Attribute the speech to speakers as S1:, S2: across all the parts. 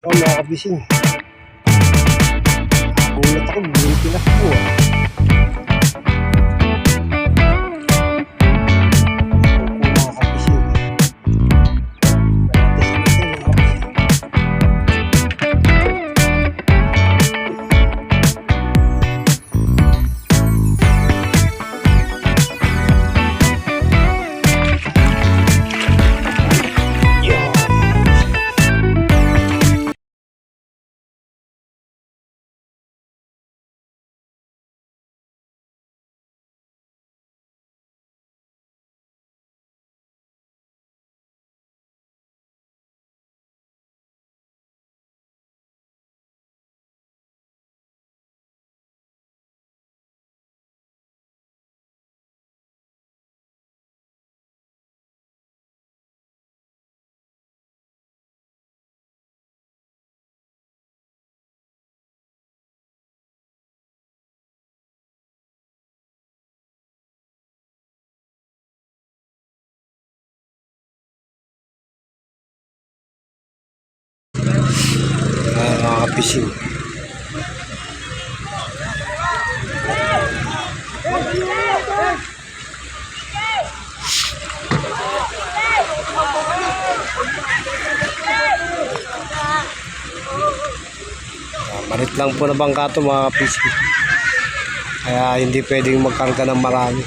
S1: Oh, mga kabising. Nagulat ako, bumili tinakbo ah. Mga kabising. Mga kabising. Marit lang po na bangka ito mga kabising. Kaya hindi pwedeng magkarga ng marami.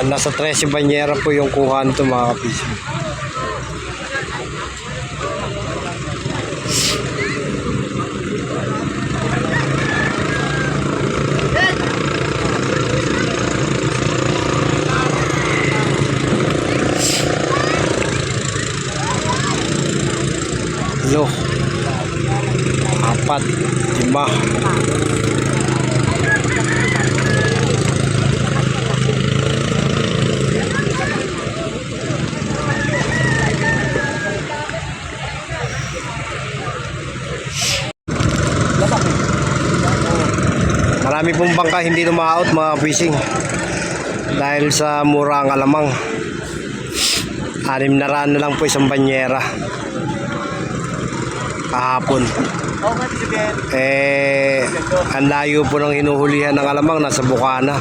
S1: Nasa 13 banyera po yung kuha nito mga kapising. Lo, 4, 5. Marami pong bangka hindi lumaot mga fishing dahil sa mura ang alamang. 600 na lang po isang banyera kahapon. Ang layo po ng hinuhulihan ng alamang, nasa Bukana.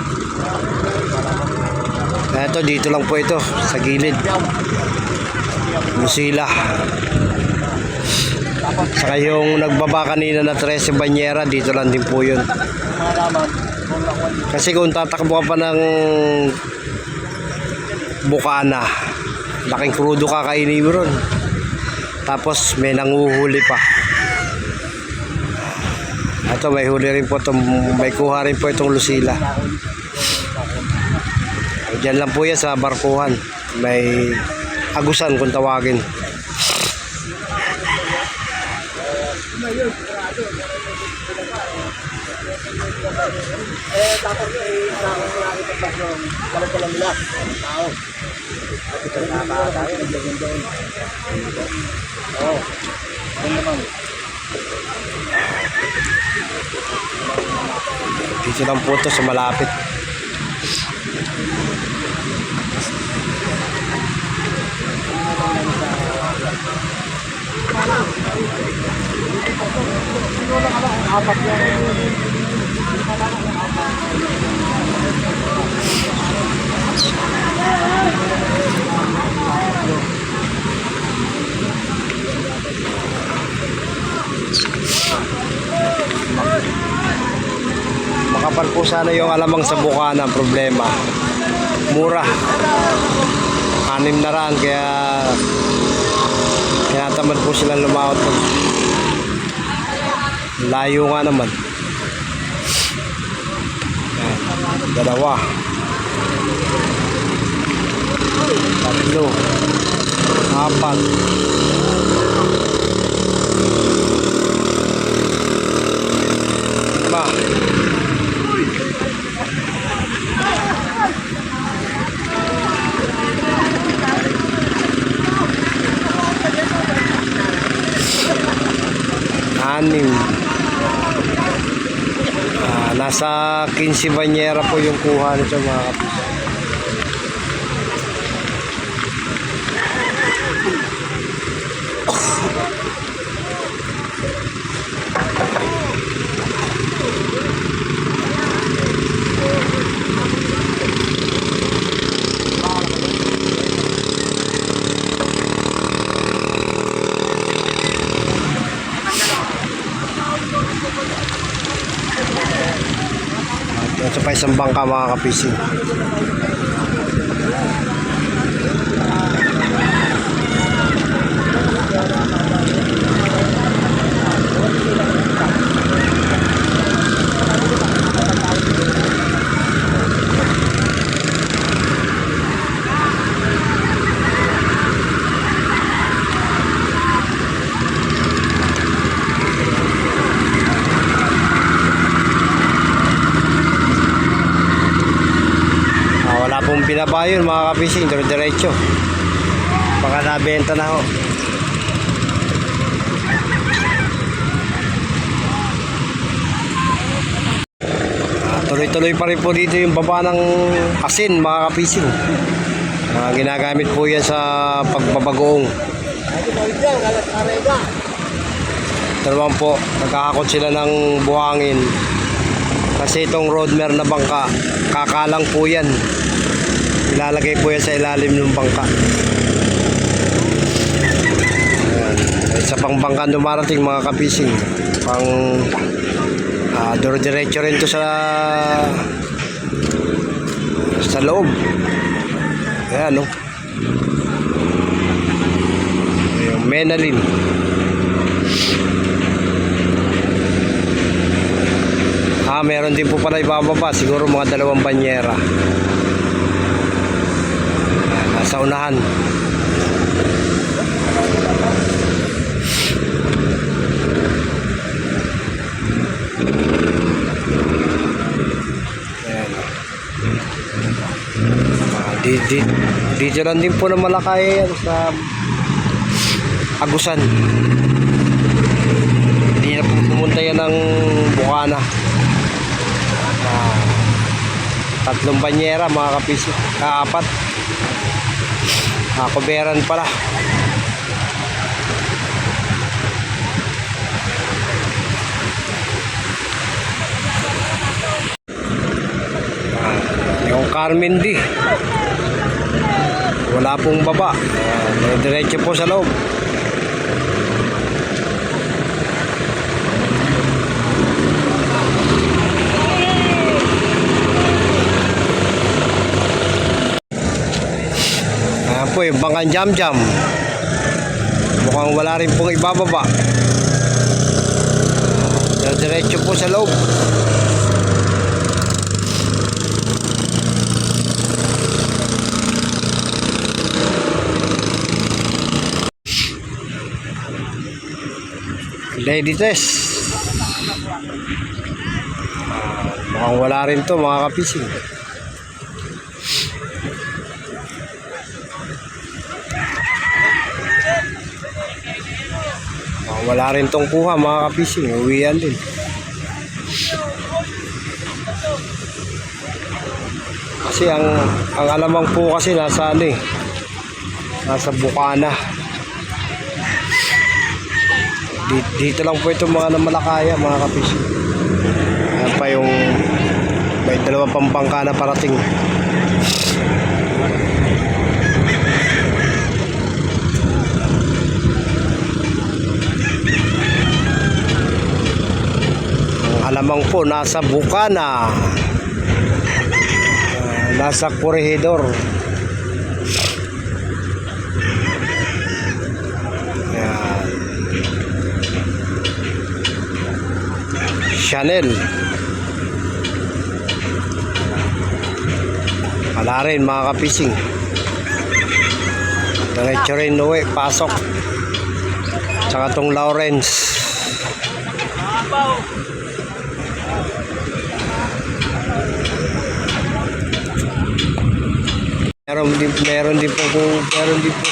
S1: Ito, dito lang po ito sa gilid, Lucila. Saka yung nagbaba kanina na 13 banyera, dito lang din po yun. Kasi kung tatakbo ka pa ng Bukana, laking krudo kakainin mo ron. Tapos may nanguhuli pa. Ito, may huli rin po itong, may kuha rin po itong Lucila. Diyan lang po yan sa barkuhan. May agusan kung tawagin. Dito lang po ito sa malapit. Makapal po sana yung alamang sa Bukana. Ang problema, mura, 6 na raan, kaya tinatamad po silang lumaot. Layo nga naman. Dalawa, 3, 4. anim. Nasa 15 banyera po yung kuha nito mga kapising. Ito pa isang bangka mga kapising. Wala pong binaba yun mga kapising, diretso. Baka nabenta na ho. Tuloy-tuloy pa rin po dito yung baba ng asin mga kapising. Ginagamit po yan sa pagbabagoong. Ito naman po, nagkakakot sila ng buhangin. Kasi itong roadmer na bangka, kakalang po yan. Ilalagay po yan sa ilalim ng bangka. Ayan. Isa pang bangka dumarating mga kapising. Pang diretso rin to sa loob. Ayan, no? Yung Menalin. Meron din po pala ibababa, siguro mga 2 banyera. Nasa unahan. Dito lang din po na Malakay sa Agusan. Hindi na po pumunta yan ng Bukana. 3 banyera mga kapising. 4. Kuberan pala. Yung Carmen D. Wala pong baba. Diretso po sa loob. Po yung bangkan jam-jam, mukhang wala rin pong ibababa. Diretso po sa loob. Lady test. Mukhang wala rin to mga kapising. Wala rin tong kuha mga kapising, uwian din. Kasi ang alamang po kasi nasa nasa Bukana. Dito lang po itong mga namalakaya mga kapising. Ayan pa yung may 2 pang bangka na parating. Alamang po nasa Bukana, nasa Corregidor. Ayan. Chanel. Wala rin mga kapising. Diretso rin uwi, pasok. Tsaka tong Lawrence. Meron din po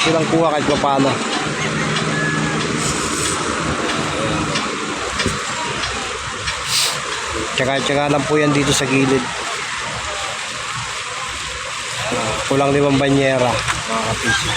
S1: silang kuha kahit paano. Tsaga-tsaga lang po yan dito sa gilid. Kulang 5 banyera, mga kapisi.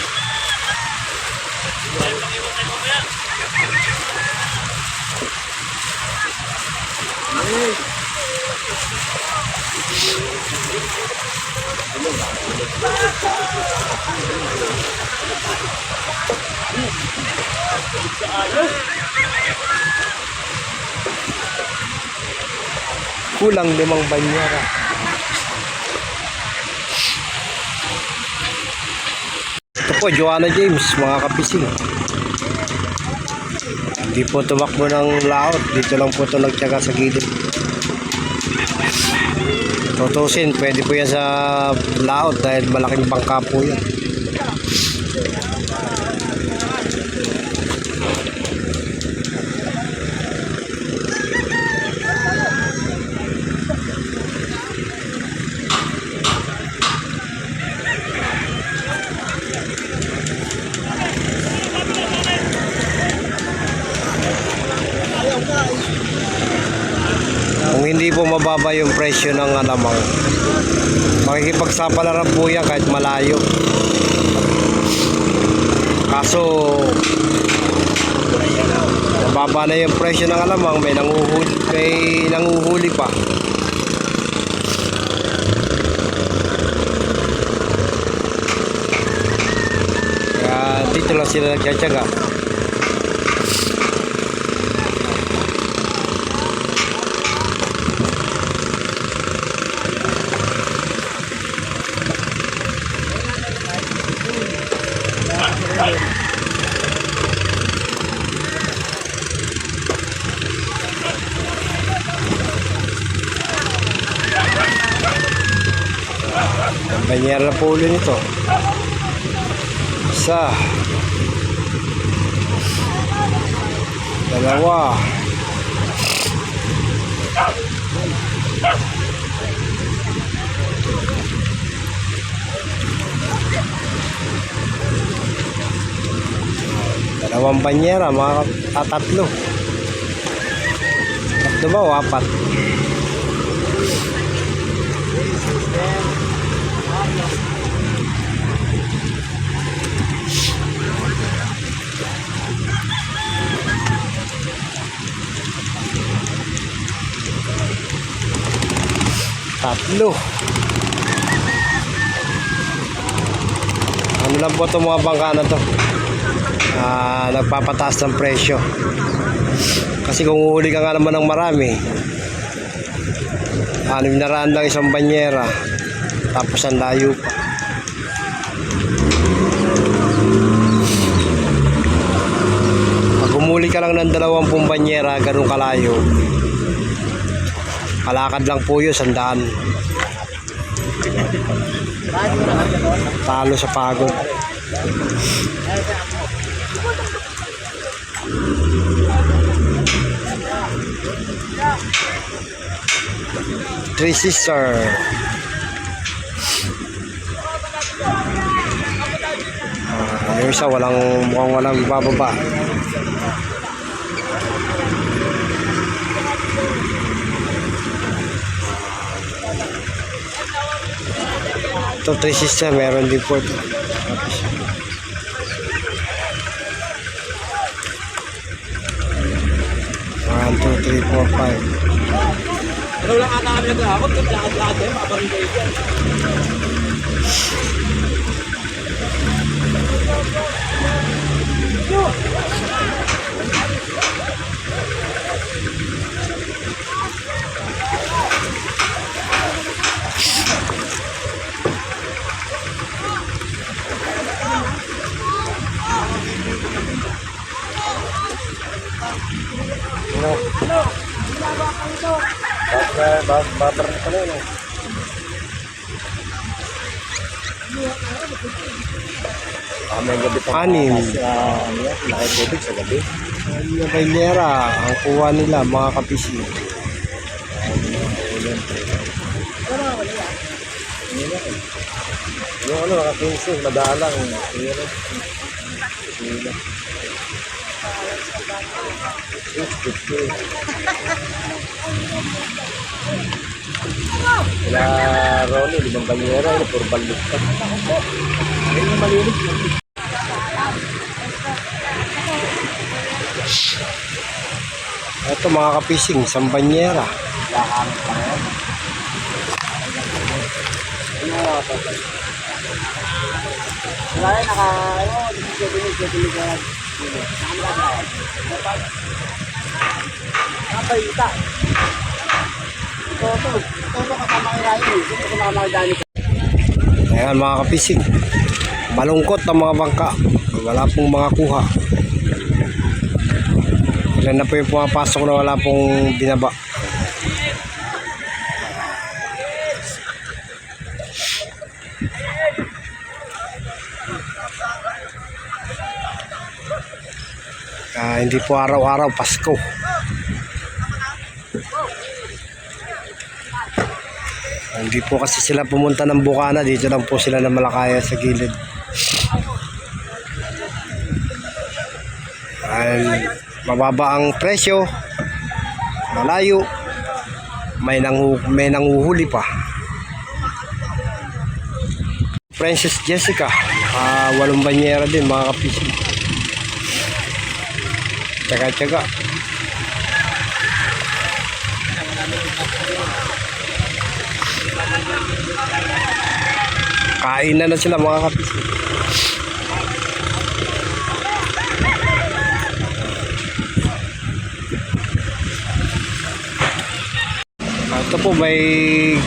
S1: Kulang 5 banyera. Ito po, Joanna James, mga kapising. Hindi po tumakbo ng laot. Dito lang po ito nagtyaga sa gilid. Tutusin, pwede po yan sa laot dahil malaking bangka po yan. Kung hindi po mababa yung presyo ng alamang, makikipagsapalaran po yan kahit malayo. Kaso mababa na yung presyo ng alamang, may nanguhuli pa. Kaya dito lang sila nagtsatsaga. Banyera na po ulo nito. Isa. Dalawa. Dalawang banyera, mga tatlo. Tatlo ba o 4? Tatlo. Ano lang po itong mga bangka na to, nagpapataas ng presyo. Kasi kung uhuli ka nga naman ng marami, 600 lang isang banyera, tapos ang layo pa. Pag humuli ka lang ng 20 banyera, ganun kalayo, kalakad lang po yun, 100. Talo sa pagod. Three Sister. Yung isa mukhang walang bababa. Ito, Three Sister, meron din po. 1, 2, 3, 4, 5.
S2: Ano lang ata kami nag-aakot, lakad-lakad tayo, makabarangay dyan.
S1: Babar na pala yun. May gabi pa. 6.
S2: Lakad tubig sa gabi.
S1: Yung banyera, ang kuha nila, mga kapisi.
S2: Yung ano, nakapinsing, madalang. Wala Ronnie, limang banyera, puro balot pa. Ayun yung malinis.
S1: Ito mga kapising, isang banyera.
S2: Kakamit pa yan. Wala yan, Nakapaita. Ito kasama kay Ryan. Ito kasama kay Danny.
S1: Ayan mga kapising, malungkot ang mga bangka, wala pong mga kuha. Ilan na po yung pumapasok na wala pong binaba. Hindi po araw-araw Pasko. Hindi po kasi sila pumunta ng Bukana, dito lang po sila na Malakaya sa gilid. Mababa ang presyo, malayo, may nanguhuli pa. Princess Jessica, 8 banyera din mga kapising. Tsaga-tsaga. Kain na sila mga kapising. Ito po may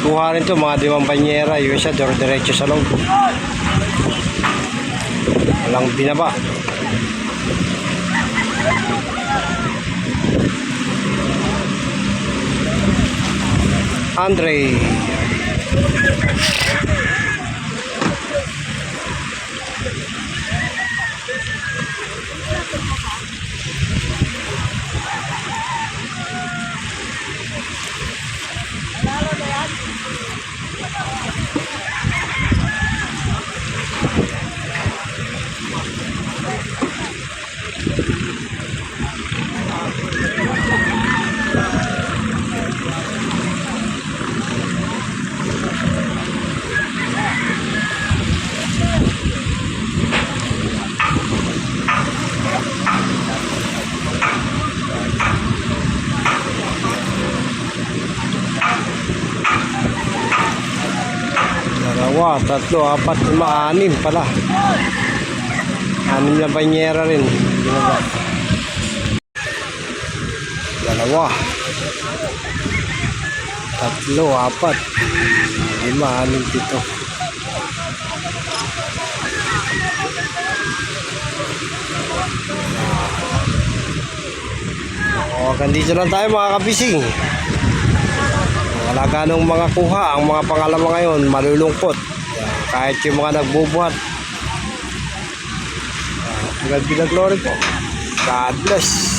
S1: kuha rin to mga 5 banyera. Yung isa diretso sa loob. Walang binaba. Andre. Dalawa, 3, 4, 5, 6 pala. 6 na banyera rin. Binaba. 2, 3, 4, 5, 6, 7, 8. Hanggang dito lang tayo mga kapising. Wala ganong mga kuha. Ang mga pangalawa ngayon malulungkot. Kahit yung mga nagbubuhat. God be the glory po. God bless.